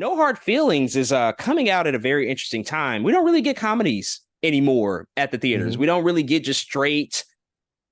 No Hard Feelings is coming out at a very interesting time. We don't really get comedies anymore at the theaters. Hmm. We don't really get just straight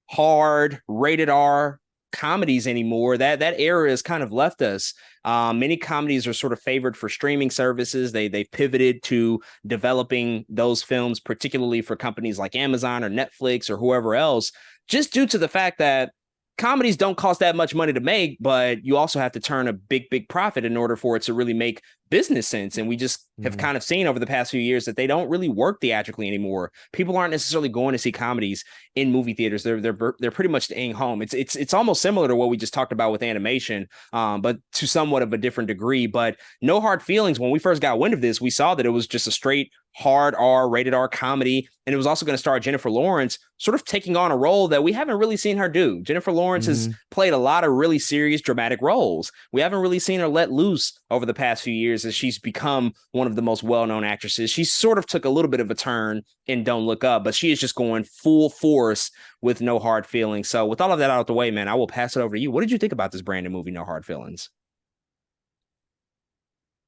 hard rated R comedies anymore. That era has kind of left us. Many comedies are sort of favored for streaming services. They've pivoted to developing those films, particularly for companies like Amazon or Netflix or whoever else, just due to the fact that comedies don't cost that much money to make, but you also have to turn a big profit in order for it to really make business sense. And we just have Hmm. kind of seen over the past few years that they don't really work theatrically anymore. People aren't necessarily going to see comedies in movie theaters. They're pretty much staying home. It's almost similar to what we just talked about with animation, but to somewhat of a different degree. But No Hard Feelings, when we first got wind of this, we saw that it was just a straight hard R, rated R comedy. And it was also going to star Jennifer Lawrence, sort of taking on a role that we haven't really seen her do. Jennifer Lawrence has Hmm. played a lot of really serious, dramatic roles. We haven't really seen her let loose over the past few years as she's become one of the most well-known actresses. She sort of took a little bit of a turn in Don't Look Up, but she is just going full force with No Hard Feelings. So with all of that out of the way, man, I will pass it over to you. What did you think about this brand new movie, No Hard Feelings?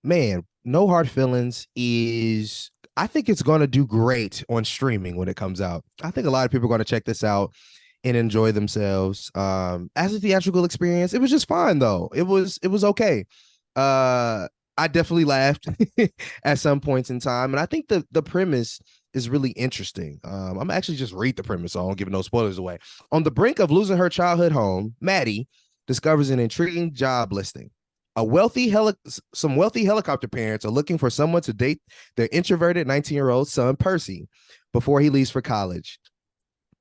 Man, No Hard Feelings is, I think it's going to do great on streaming when it comes out. I think a lot of people are going to check this out and enjoy themselves. As a theatrical experience, it was just fine though. It was okay. I definitely laughed at some points in time, and I think the premise is really interesting. I'm actually just read the premise, so I don't give no spoilers away. On the brink of losing her childhood home, Maddie discovers an intriguing job listing. Some wealthy helicopter parents are looking for someone to date their introverted 19-year-old son Percy before he leaves for college.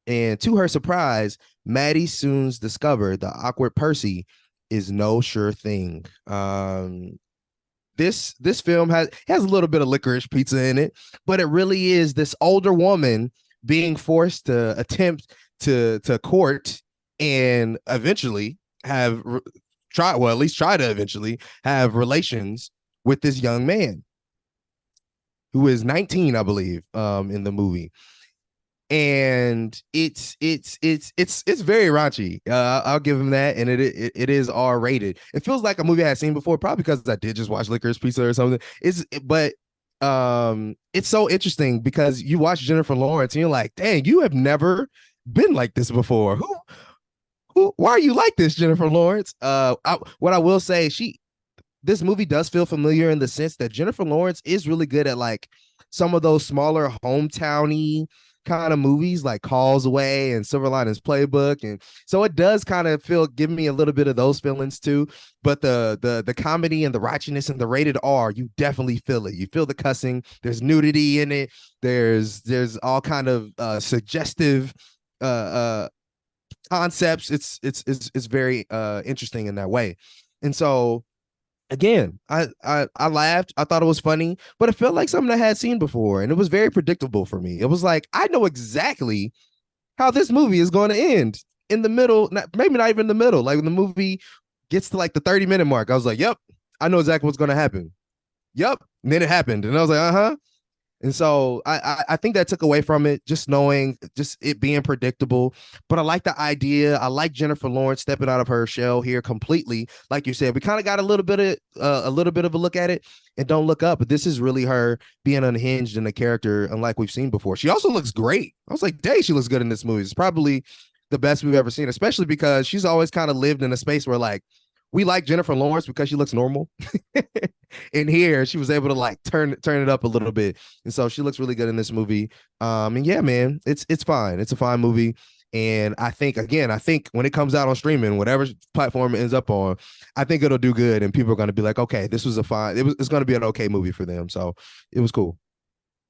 And to her surprise, Maddie soon discovered the awkward Percy is no sure thing. This film has a little bit of licorice pizza in it, but it really is this older woman being forced to attempt to court and eventually have try well at least try to eventually have relations with this young man who is 19, I believe, in the movie. And it's very raunchy. I'll give him that, and it is R rated. It feels like a movie I had seen before, probably because I did just watch Licorice Pizza or something. But it's so interesting because you watch Jennifer Lawrence and you're like, dang, you have never been like this before. Why are you like this, Jennifer Lawrence? What I will say, this movie does feel familiar in the sense that Jennifer Lawrence is really good at like some of those smaller hometowny kind of movies like Causeway and Silver Linings Playbook, and so it does kind of give me a little bit of those feelings too. But the comedy and the ratchetness and the rated R, you definitely feel it. You feel the cussing. There's nudity in it. There's all kind of suggestive concepts. It's very interesting in that way, and so again, I laughed. I thought it was funny, but it felt like something I had seen before, and it was very predictable for me. It was like I know exactly how this movie is going to end in the middle. Maybe not even in the middle. Like when the movie gets to like the 30-minute mark, I was like, "Yep, I know exactly what's going to happen." Yep, and then it happened, and I was like, "Uh huh." And so I think that took away from it, just knowing, just it being predictable. But I like the idea. I like Jennifer Lawrence stepping out of her shell here completely. Like you said, we kind of got a little bit of a look at it and Don't Look Up. But this is really her being unhinged in a character unlike we've seen before. She also looks great. I was like, dang, she looks good in this movie. It's probably the best we've ever seen, especially because she's always kind of lived in a space where like we like Jennifer Lawrence because she looks normal. In here, she was able to like turn it up a little bit, and so she looks really good in this movie. And yeah, man, it's fine. It's a fine movie, and I think when it comes out on streaming, whatever platform it ends up on, I think it'll do good, and people are going to be like, okay, this was a fine. It's going to be an okay movie for them. So it was cool.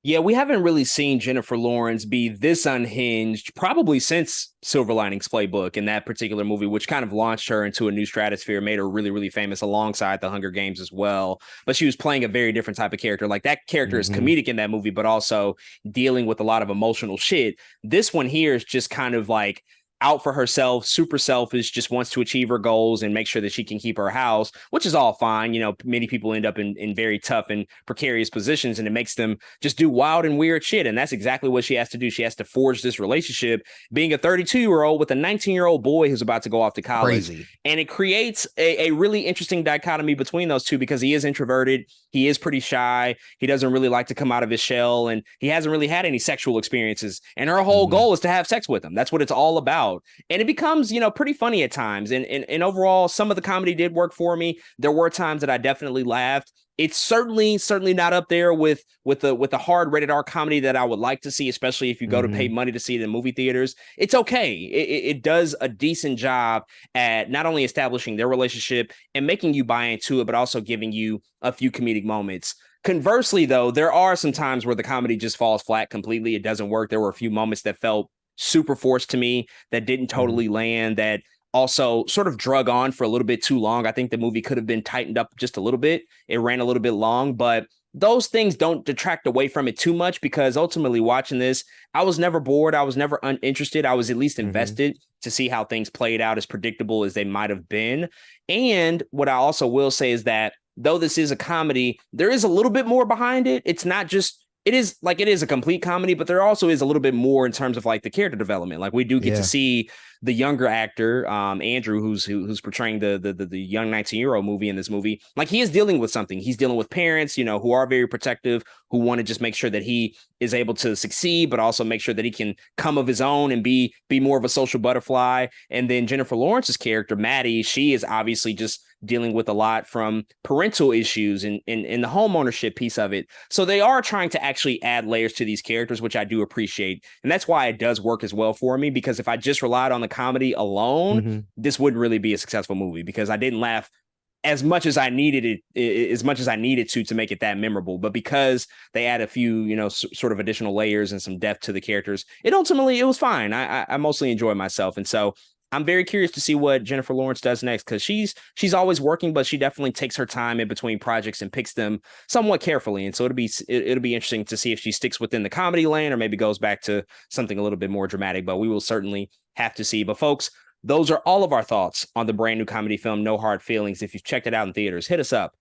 Yeah, we haven't really seen Jennifer Lawrence be this unhinged probably since Silver Linings Playbook in that particular movie, which kind of launched her into a new stratosphere, made her really famous alongside the Hunger Games as well. But she was playing a very different type of character. Like that character is Mm-hmm. comedic in that movie, but also dealing with a lot of emotional shit. This one here is just kind of like out for herself, super selfish, just wants to achieve her goals and make sure that she can keep her house, which is all fine. You know, many people end up in very tough and precarious positions, and it makes them just do wild and weird shit. And that's exactly what she has to do. She has to forge this relationship, being a 32-year-old with a 19-year-old boy who's about to go off to college. Crazy. And it creates a really interesting dichotomy between those two because he is introverted. He is pretty shy. He doesn't really like to come out of his shell, and he hasn't really had any sexual experiences. And her whole goal is to have sex with him. That's what it's all about. And it becomes, you know, pretty funny at times. And overall, some of the comedy did work for me. There were times that I definitely laughed. It's certainly not up there with the hard rated R comedy that I would like to see, especially if you go to pay money to see it in movie theaters. It's okay. It does a decent job at not only establishing their relationship and making you buy into it, but also giving you a few comedic moments. Conversely, though, there are some times where the comedy just falls flat completely. It doesn't work. There were a few moments that felt super forced to me, that didn't totally land, that also sort of drug on for a little bit too long. I think the movie could have been tightened up just a little bit. It ran a little bit long, but those things don't detract away from it too much because ultimately watching this, I was never bored. I was never uninterested. I was at least invested to see how things played out as predictable as they might have been. And what I also will say is that though this is a comedy, there is a little bit more behind it. It's not just it is a complete comedy, but there also is a little bit more in terms of like the character development. Like we do get to see the younger actor, Andrew, who's portraying the young 19-year-old movie in this movie. Like he is dealing with something. He's dealing with parents, you know, who are very protective, who want to just make sure that he is able to succeed, but also make sure that he can come of his own and be more of a social butterfly. And then Jennifer Lawrence's character, Maddie, she is obviously just dealing with a lot from parental issues and the home ownership piece of it. So they are trying to actually add layers to these characters, which I do appreciate. And that's why it does work as well for me, because if I just relied on the comedy alone, this wouldn't really be a successful movie because I didn't laugh as much as I needed it, as much as I needed to make it that memorable. But because they add a few, you know, sort of additional layers and some depth to the characters, it was fine. I mostly enjoyed myself. And so I'm very curious to see what Jennifer Lawrence does next because she's always working, but she definitely takes her time in between projects and picks them somewhat carefully. And so it'll be interesting to see if she sticks within the comedy lane or maybe goes back to something a little bit more dramatic. But we will certainly have to see. But folks, those are all of our thoughts on the brand new comedy film No Hard Feelings. If you've checked it out in theaters, hit us up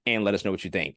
and let us know what you think.